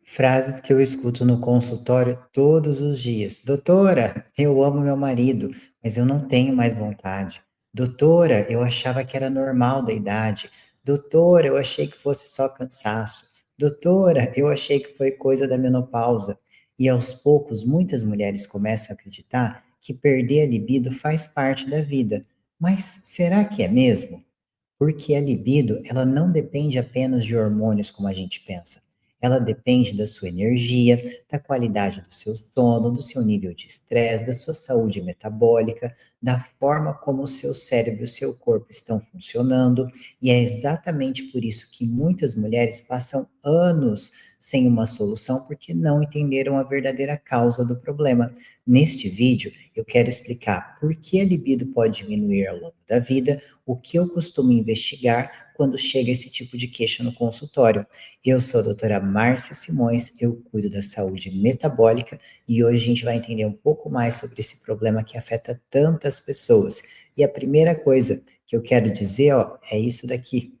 Frases que eu escuto no consultório todos os dias. Doutora, eu amo meu marido, mas eu não tenho mais vontade. Doutora, eu achava que era normal da idade. Doutora, eu achei que fosse só cansaço. Doutora, eu achei que foi coisa da menopausa. E aos poucos, muitas mulheres começam a acreditar que perder a libido faz parte da vida. Mas será que é mesmo? Porque a libido, ela não depende apenas de hormônios como a gente pensa. Ela depende da sua energia, da qualidade do seu sono, do seu nível de estresse, da sua saúde metabólica, da forma como o seu cérebro e o seu corpo estão funcionando. E é exatamente por isso que muitas mulheres passam anos sem uma solução porque não entenderam a verdadeira causa do problema. Neste vídeo, eu quero explicar por que a libido pode diminuir ao longo da vida, o que eu costumo investigar quando chega esse tipo de queixa no consultório. Eu sou a doutora Márcia Simões, eu cuido da saúde metabólica e hoje a gente vai entender um pouco mais sobre esse problema que afeta tantas pessoas. E a primeira coisa que eu quero dizer, ó, é isso daqui.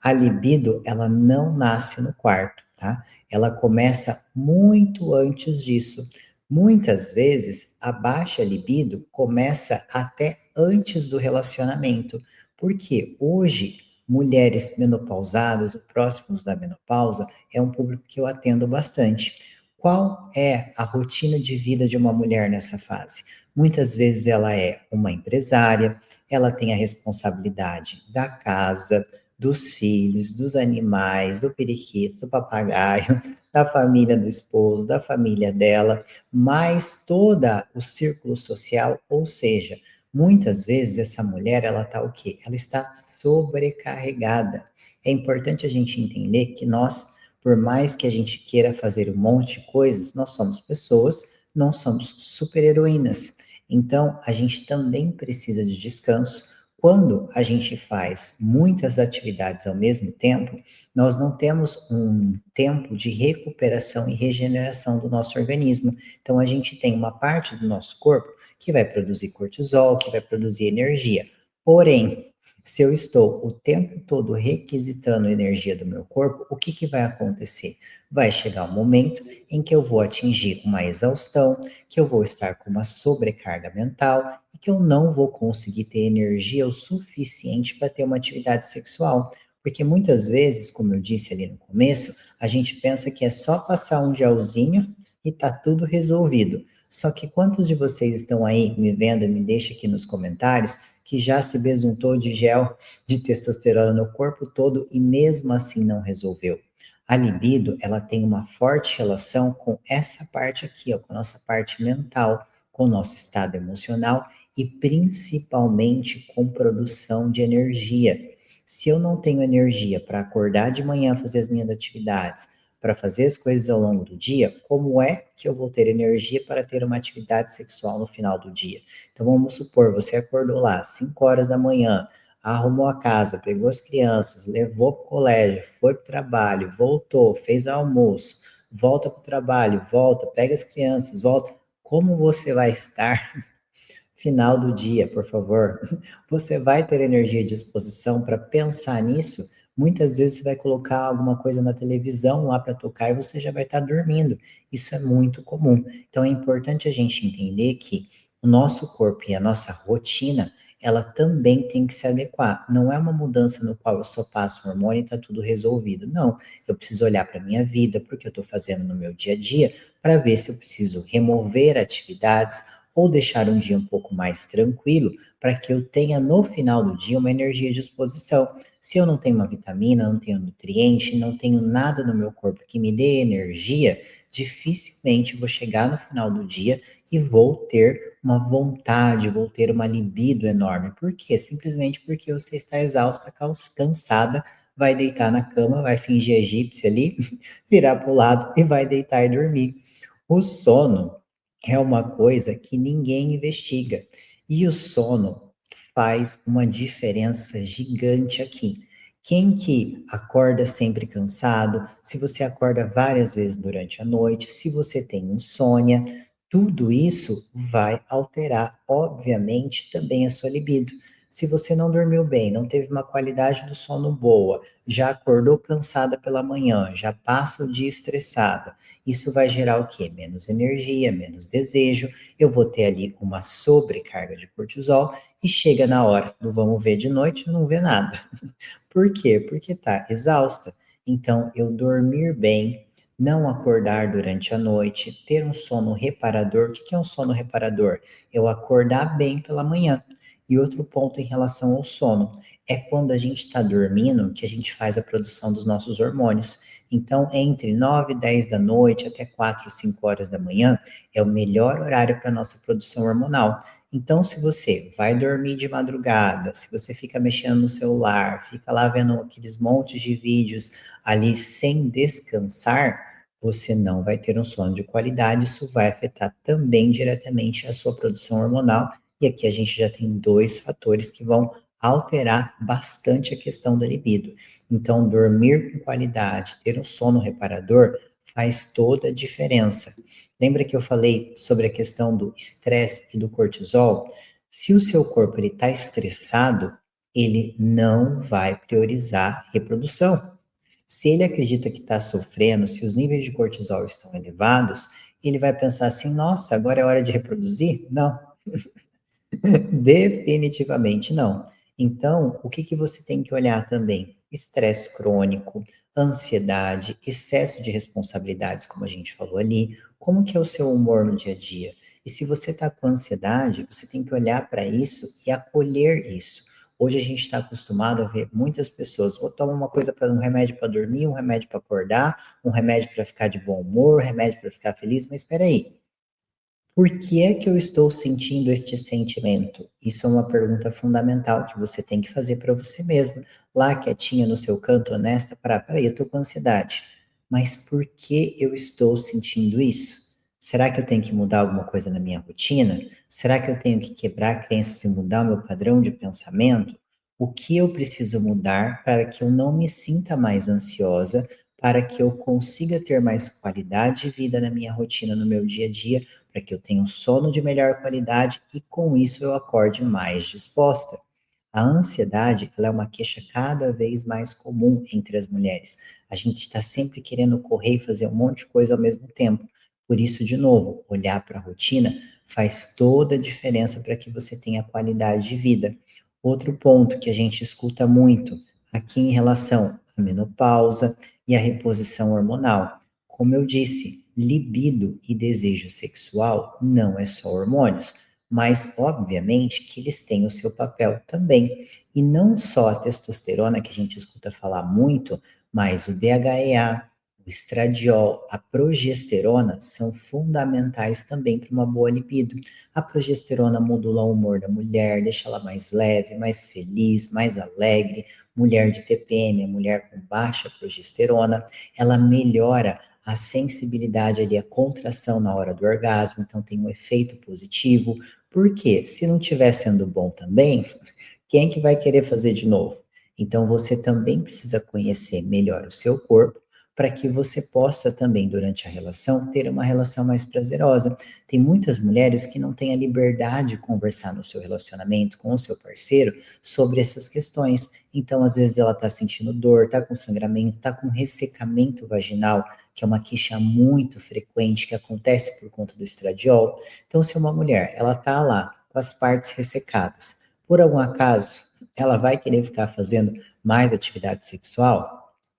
A libido, ela não nasce no quarto, tá? Ela começa muito antes disso. Muitas vezes, a baixa libido começa até antes do relacionamento, porque hoje, mulheres menopausadas ou próximos da menopausa é um público que eu atendo bastante. Qual é a rotina de vida de uma mulher nessa fase? Muitas vezes ela é uma empresária, ela tem a responsabilidade da casa, dos filhos, dos animais, do periquito, do papagaio, da família do esposo, da família dela, mais toda o círculo social, ou seja, muitas vezes essa mulher, ela está o quê? Ela está sobrecarregada. É importante a gente entender que nós, por mais que a gente queira fazer um monte de coisas, nós somos pessoas, não somos super-heroínas. Então, a gente também precisa de descanso. Quando a gente faz muitas atividades ao mesmo tempo, nós não temos um tempo de recuperação e regeneração do nosso organismo. Então, a gente tem uma parte do nosso corpo que vai produzir cortisol, que vai produzir energia. Porém, se eu estou o tempo todo requisitando energia do meu corpo, o que vai acontecer? Vai chegar um momento em que eu vou atingir uma exaustão, que eu vou estar com uma sobrecarga mental e que eu não vou conseguir ter energia o suficiente para ter uma atividade sexual. Porque muitas vezes, como eu disse ali no começo, a gente pensa que é só passar um gelzinho e tá tudo resolvido. Só que quantos de vocês estão aí me vendo, me deixa aqui nos comentários, que já se besuntou de gel de testosterona no corpo todo e mesmo assim não resolveu? A libido, ela tem uma forte relação com essa parte aqui, ó, com a nossa parte mental, com o nosso estado emocional e principalmente com produção de energia. Se eu não tenho energia para acordar de manhã, fazer as minhas atividades, para fazer as coisas ao longo do dia, como é que eu vou ter energia para ter uma atividade sexual no final do dia? Então vamos supor, você acordou lá às 5 horas da manhã, arrumou a casa, pegou as crianças, levou para o colégio, foi para o trabalho, voltou, fez almoço, volta para o trabalho, volta, pega as crianças, volta. Como você vai estar final do dia, por favor? Você vai ter energia e disposição para pensar nisso? Muitas vezes você vai colocar alguma coisa na televisão lá para tocar e você já vai estar dormindo. Isso é muito comum. Então é importante a gente entender que o nosso corpo e a nossa rotina, ela também tem que se adequar. Não é uma mudança no qual eu só passo um hormônio e está tudo resolvido. Não, eu preciso olhar para a minha vida, porque eu estou fazendo no meu dia a dia, para ver se eu preciso remover atividades ou deixar um dia um pouco mais tranquilo, para que eu tenha no final do dia uma energia de disposição. Se eu não tenho uma vitamina, não tenho nutriente, não tenho nada no meu corpo que me dê energia, dificilmente vou chegar no final do dia e vou ter uma vontade, vou ter uma libido enorme. Por quê? Simplesmente porque você está exausta, cansada, vai deitar na cama, vai fingir egípcia ali, virar para o lado e vai deitar e dormir. O sono é uma coisa que ninguém investiga. E o sono faz uma diferença gigante aqui. Quem que acorda sempre cansado, se você acorda várias vezes durante a noite, se você tem insônia, tudo isso vai alterar, obviamente, também a sua libido. Se você não dormiu bem, não teve uma qualidade do sono boa, já acordou cansada pela manhã, já passa o dia estressada, isso vai gerar o quê? Menos energia, menos desejo, eu vou ter ali uma sobrecarga de cortisol e chega na hora do vamos ver de noite, não vê nada. Por quê? Porque tá exausta. Então, eu dormir bem, não acordar durante a noite, ter um sono reparador. O que é um sono reparador? Eu acordar bem pela manhã. E outro ponto em relação ao sono é quando a gente está dormindo que a gente faz a produção dos nossos hormônios. Então, entre 9 e 10 da noite até 4, 5 horas da manhã é o melhor horário para a nossa produção hormonal. Então, se você vai dormir de madrugada, se você fica mexendo no celular, fica lá vendo aqueles montes de vídeos ali sem descansar, você não vai ter um sono de qualidade. Isso vai afetar também diretamente a sua produção hormonal. E aqui a gente já tem dois fatores que vão alterar bastante a questão da libido. Então, dormir com qualidade, ter um sono reparador, faz toda a diferença. Lembra que eu falei sobre a questão do estresse e do cortisol? Se o seu corpo está estressado, ele não vai priorizar a reprodução. Se ele acredita que está sofrendo, se os níveis de cortisol estão elevados, ele vai pensar assim: nossa, agora é hora de reproduzir? Não, definitivamente não. Então, o que que você tem que olhar também? Estresse crônico, ansiedade, excesso de responsabilidades, como a gente falou ali, como que é o seu humor no dia a dia? E se você está com ansiedade, você tem que olhar para isso e acolher isso. Hoje a gente está acostumado a ver muitas pessoas, vou tomar uma coisa para um remédio para dormir, um remédio para acordar, um remédio para ficar de bom humor, um remédio para ficar feliz, mas espera aí. Por que é que eu estou sentindo este sentimento? Isso é uma pergunta fundamental que você tem que fazer para você mesmo, lá quietinha no seu canto, honesta, peraí, eu estou com ansiedade, mas por que eu estou sentindo isso? Será que eu tenho que mudar alguma coisa na minha rotina? Será que eu tenho que quebrar crenças e mudar o meu padrão de pensamento? O que eu preciso mudar para que eu não me sinta mais ansiosa, para que eu consiga ter mais qualidade de vida na minha rotina, no meu dia a dia, para que eu tenha um sono de melhor qualidade e com isso eu acorde mais disposta. A ansiedade, ela é uma queixa cada vez mais comum entre as mulheres. A gente está sempre querendo correr e fazer um monte de coisa ao mesmo tempo. Por isso, de novo, olhar para a rotina faz toda a diferença para que você tenha qualidade de vida. Outro ponto que a gente escuta muito aqui em relação à menopausa e à reposição hormonal. Como eu disse, libido e desejo sexual não é só hormônios, mas obviamente que eles têm o seu papel também. E não só a testosterona, que a gente escuta falar muito, mas o DHEA, o estradiol, a progesterona são fundamentais também para uma boa libido. A progesterona modula o humor da mulher, deixa ela mais leve, mais feliz, mais alegre. Mulher de TPM, a mulher com baixa progesterona, ela melhora a sensibilidade ali, a contração na hora do orgasmo, então tem um efeito positivo. Porque se não estiver sendo bom também, quem é que vai querer fazer de novo? Então você também precisa conhecer melhor o seu corpo para que você possa também, durante a relação, ter uma relação mais prazerosa. Tem muitas mulheres que não têm a liberdade de conversar no seu relacionamento com o seu parceiro sobre essas questões. Então, às vezes, ela está sentindo dor, está com sangramento, está com ressecamento vaginal, que é uma queixa muito frequente que acontece por conta do estradiol. Então, se uma mulher, ela está lá com as partes ressecadas, por algum acaso, ela vai querer ficar fazendo mais atividade sexual?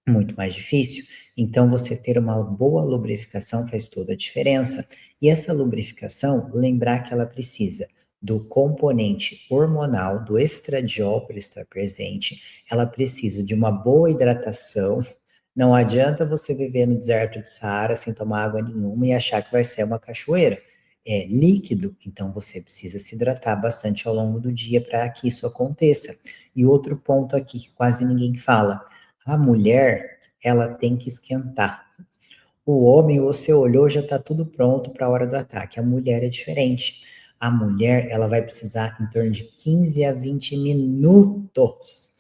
Muito mais difícil. Então, você ter uma boa lubrificação faz toda a diferença. E essa lubrificação, lembrar que ela precisa do componente hormonal, do estradiol para estar presente, ela precisa de uma boa hidratação. Não adianta você viver no deserto de Saara sem tomar água nenhuma e achar que vai ser uma cachoeira. É líquido, então você precisa se hidratar bastante ao longo do dia para que isso aconteça. E outro ponto aqui que quase ninguém fala: a mulher, ela tem que esquentar. O homem, você olhou, já está tudo pronto para a hora do ataque. A mulher é diferente. A mulher, ela vai precisar em torno de 15 a 20 minutos,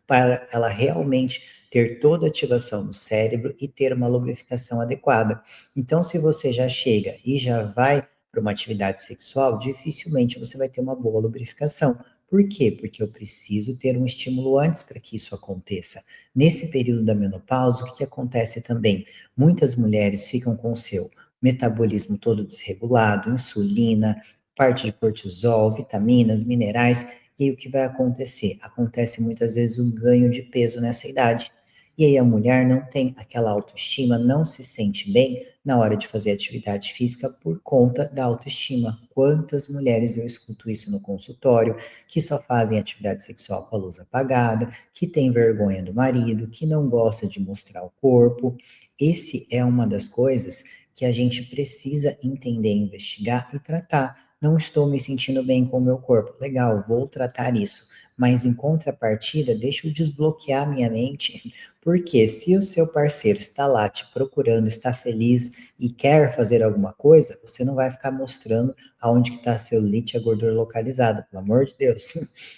para ela realmente ter toda a ativação no cérebro e ter uma lubrificação adequada. Então, se você já chega e já vai para uma atividade sexual, dificilmente você vai ter uma boa lubrificação. Por quê? Porque eu preciso ter um estímulo antes para que isso aconteça. Nesse período da menopausa, o que acontece também? Muitas mulheres ficam com o seu metabolismo todo desregulado, insulina, parte de cortisol, vitaminas, minerais, e aí o que vai acontecer? Acontece muitas vezes o ganho de peso nessa idade. E aí a mulher não tem aquela autoestima, não se sente bem na hora de fazer atividade física por conta da autoestima. Quantas mulheres eu escuto isso no consultório, que só fazem atividade sexual com a luz apagada, que tem vergonha do marido, que não gosta de mostrar o corpo. Esse é uma das coisas que a gente precisa entender, investigar e tratar. Não estou me sentindo bem com o meu corpo. Legal, vou tratar isso. Mas em contrapartida, deixa eu desbloquear minha mente, porque se o seu parceiro está lá te procurando, está feliz e quer fazer alguma coisa, você não vai ficar mostrando aonde que está a celulite e a gordura localizada, pelo amor de Deus.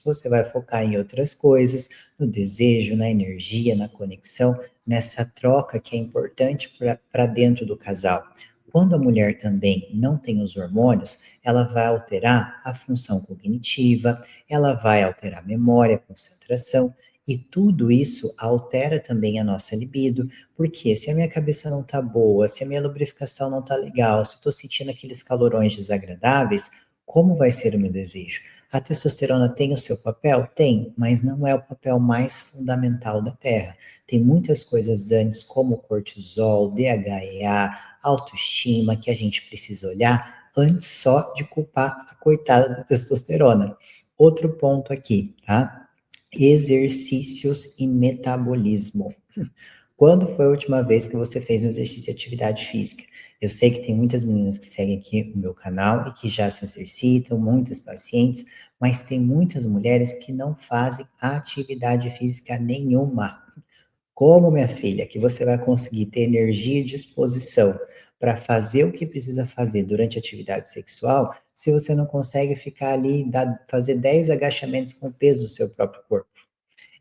Você vai focar em outras coisas, no desejo, na energia, na conexão, nessa troca que é importante para dentro do casal. Quando a mulher também não tem os hormônios, ela vai alterar a função cognitiva, ela vai alterar a memória, a concentração, e tudo isso altera também a nossa libido, porque se a minha cabeça não tá boa, se a minha lubrificação não tá legal, se eu tô sentindo aqueles calorões desagradáveis, como vai ser o meu desejo? A testosterona tem o seu papel? Tem, mas não é o papel mais fundamental da Terra. Tem muitas coisas antes, como cortisol, DHEA, autoestima, que a gente precisa olhar antes só de culpar a coitada da testosterona. Outro ponto aqui, tá? Exercícios e metabolismo. Quando foi a última vez que você fez um exercício de atividade física? Eu sei que tem muitas meninas que seguem aqui o meu canal e que já se exercitam, muitas pacientes, mas tem muitas mulheres que não fazem atividade física nenhuma. Como, minha filha, que você vai conseguir ter energia e disposição para fazer o que precisa fazer durante a atividade sexual, se você não consegue ficar ali, fazer 10 agachamentos com o peso do seu próprio corpo?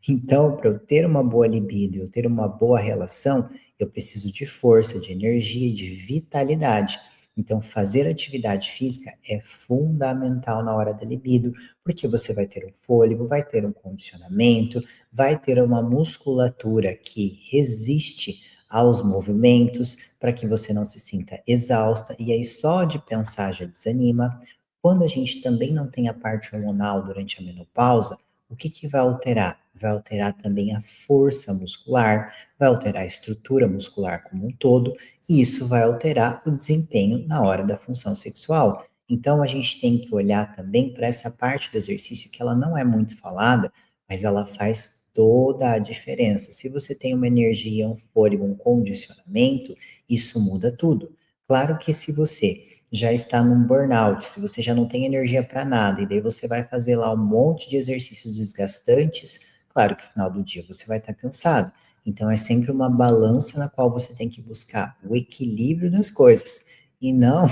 Então, para eu ter uma boa libido, eu ter uma boa relação, eu preciso de força, de energia, de vitalidade. Então, fazer atividade física é fundamental na hora da libido, porque você vai ter um fôlego, vai ter um condicionamento, vai ter uma musculatura que resiste aos movimentos, para que você não se sinta exausta, e aí só de pensar já desanima. Quando a gente também não tem a parte hormonal durante a menopausa, o que que vai alterar? Vai alterar também a força muscular, vai alterar a estrutura muscular como um todo, e isso vai alterar o desempenho na hora da função sexual. Então a gente tem que olhar também para essa parte do exercício que ela não é muito falada, mas ela faz toda a diferença. Se você tem uma energia, um fôlego, um condicionamento, isso muda tudo. Claro que se você já está num burnout, se você já não tem energia para nada, e daí você vai fazer lá um monte de exercícios desgastantes, claro que no final do dia você vai estar cansado. Então é sempre uma balança na qual você tem que buscar o equilíbrio das coisas e não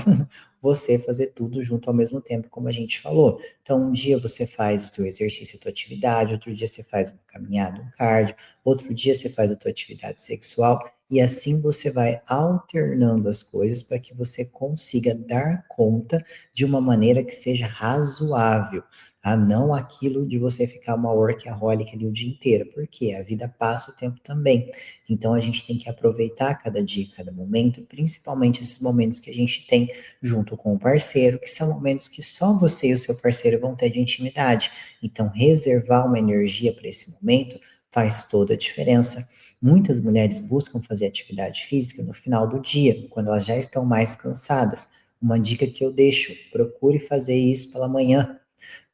você fazer tudo junto ao mesmo tempo, como a gente falou. Então, um dia você faz o teu exercício, a tua atividade, outro dia você faz uma caminhada, um cardio, outro dia você faz a tua atividade sexual, e assim você vai alternando as coisas para que você consiga dar conta de uma maneira que seja razoável, tá? Não aquilo de você ficar uma workaholic ali o dia inteiro, porque a vida passa o tempo também. Então a gente tem que aproveitar cada dia, cada momento, principalmente esses momentos que a gente tem junto com o parceiro, que são momentos que só você e o seu parceiro vão ter de intimidade. Então reservar uma energia para esse momento faz toda a diferença. Muitas mulheres buscam fazer atividade física no final do dia, quando elas já estão mais cansadas. Uma dica que eu deixo: procure fazer isso pela manhã.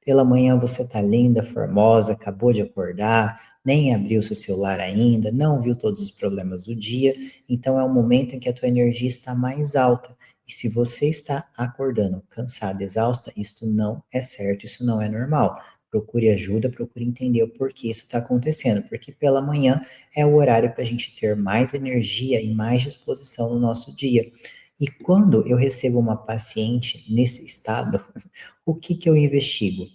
Pela manhã você tá linda, formosa, acabou de acordar, nem abriu seu celular ainda, não viu todos os problemas do dia, então é um momento em que a tua energia está mais alta. E se você está acordando cansada, exausta, isso não é certo, isso não é normal. Procure ajuda, procure entender o porquê isso está acontecendo, porque pela manhã é o horário para a gente ter mais energia e mais disposição no nosso dia. E quando eu recebo uma paciente nesse estado, o que que eu investigo?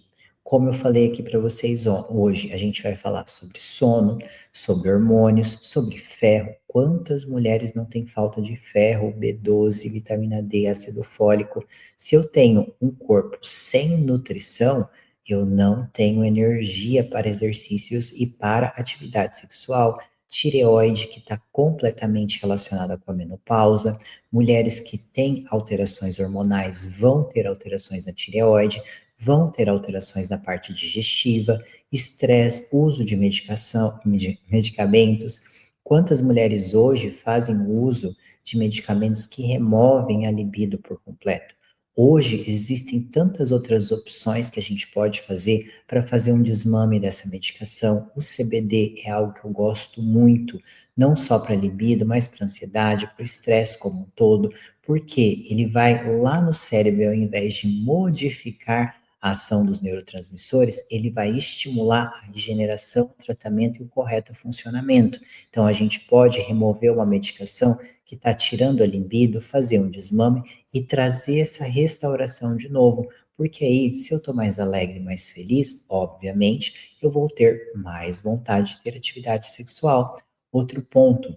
Como eu falei aqui para vocês hoje, a gente vai falar sobre sono, sobre hormônios, sobre ferro. Quantas mulheres não têm falta de ferro, B12, vitamina D, ácido fólico? Se eu tenho um corpo sem nutrição, eu não tenho energia para exercícios e para atividade sexual. Tireoide, que está completamente relacionada com a menopausa. Mulheres que têm alterações hormonais vão ter alterações na tireoide, vão ter alterações na parte digestiva, estresse, uso de medicação, medicamentos. Quantas mulheres hoje fazem uso de medicamentos que removem a libido por completo? Hoje existem tantas outras opções que a gente pode fazer para fazer um desmame dessa medicação. O CBD é algo que eu gosto muito, não só para libido, mas para ansiedade, para o estresse como um todo, porque ele vai lá no cérebro, ao invés de modificar a ação dos neurotransmissores, ele vai estimular a regeneração, o tratamento e o correto funcionamento. Então, a gente pode remover uma medicação que está tirando a libido, fazer um desmame e trazer essa restauração de novo. Porque aí, se eu estou mais alegre, mais feliz, obviamente, eu vou ter mais vontade de ter atividade sexual. Outro ponto,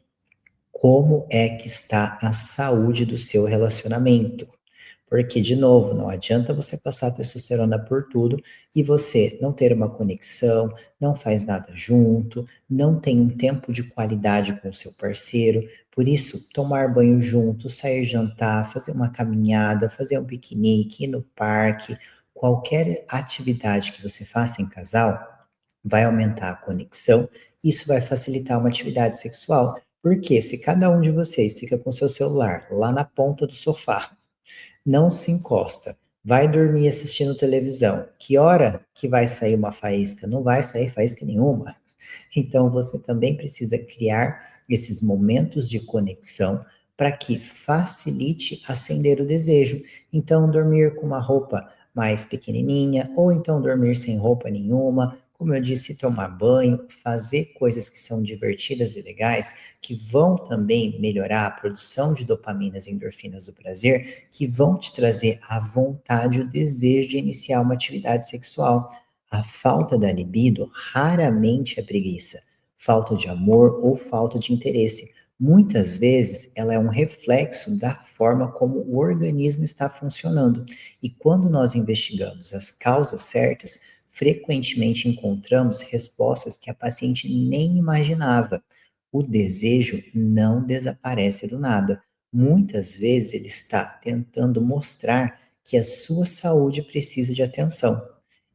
como é que está a saúde do seu relacionamento? Porque, de novo, não adianta você passar testosterona por tudo e você não ter uma conexão, não faz nada junto, não tem um tempo de qualidade com o seu parceiro. Por isso, tomar banho junto, sair jantar, fazer uma caminhada, fazer um piquenique, ir no parque, qualquer atividade que você faça em casal, vai aumentar a conexão, isso vai facilitar uma atividade sexual. Porque se cada um de vocês fica com seu celular lá na ponta do sofá, não se encosta, vai dormir assistindo televisão, que hora que vai sair uma faísca? Não vai sair faísca nenhuma. Então você também precisa criar esses momentos de conexão para que facilite acender o desejo. Então, dormir com uma roupa mais pequenininha, ou então dormir sem roupa nenhuma, como eu disse, tomar banho, fazer coisas que são divertidas e legais, que vão também melhorar a produção de dopaminas e endorfinas do prazer, que vão te trazer a vontade, o desejo de iniciar uma atividade sexual. A falta da libido raramente é preguiça, falta de amor ou falta de interesse. Muitas vezes ela é um reflexo da forma como o organismo está funcionando. E quando nós investigamos as causas certas, frequentemente encontramos respostas que a paciente nem imaginava. O desejo não desaparece do nada. Muitas vezes ele está tentando mostrar que a sua saúde precisa de atenção.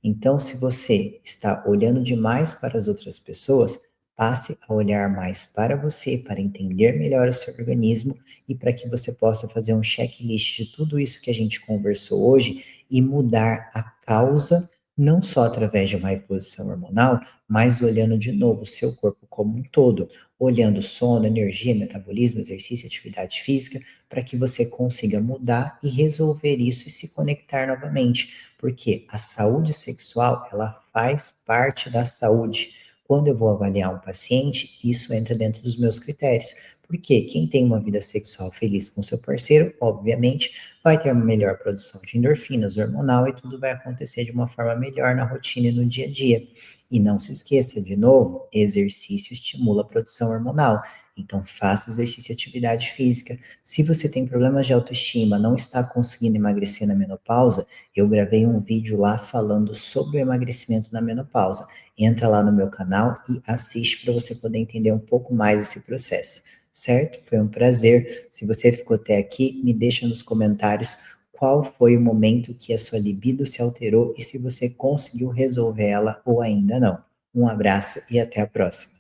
Então, se você está olhando demais para as outras pessoas, passe a olhar mais para você, para entender melhor o seu organismo e para que você possa fazer um checklist de tudo isso que a gente conversou hoje e mudar a causa, não só através de uma reposição hormonal, mas olhando de novo o seu corpo como um todo, olhando sono, energia, metabolismo, exercício, atividade física, para que você consiga mudar e resolver isso e se conectar novamente, porque a saúde sexual, ela faz parte da saúde. Quando eu vou avaliar um paciente, isso entra dentro dos meus critérios. Porque quem tem uma vida sexual feliz com seu parceiro, obviamente, vai ter uma melhor produção de endorfinas, hormonal e tudo vai acontecer de uma forma melhor na rotina e no dia a dia. E não se esqueça, de novo, exercício estimula a produção hormonal. Então, faça exercício e atividade física. Se você tem problemas de autoestima, não está conseguindo emagrecer na menopausa, eu gravei um vídeo lá falando sobre o emagrecimento na menopausa. Entra lá no meu canal e assiste para você poder entender um pouco mais esse processo, certo? Foi um prazer. Se você ficou até aqui, me deixa nos comentários qual foi o momento que a sua libido se alterou e se você conseguiu resolver ela ou ainda não. Um abraço e até a próxima.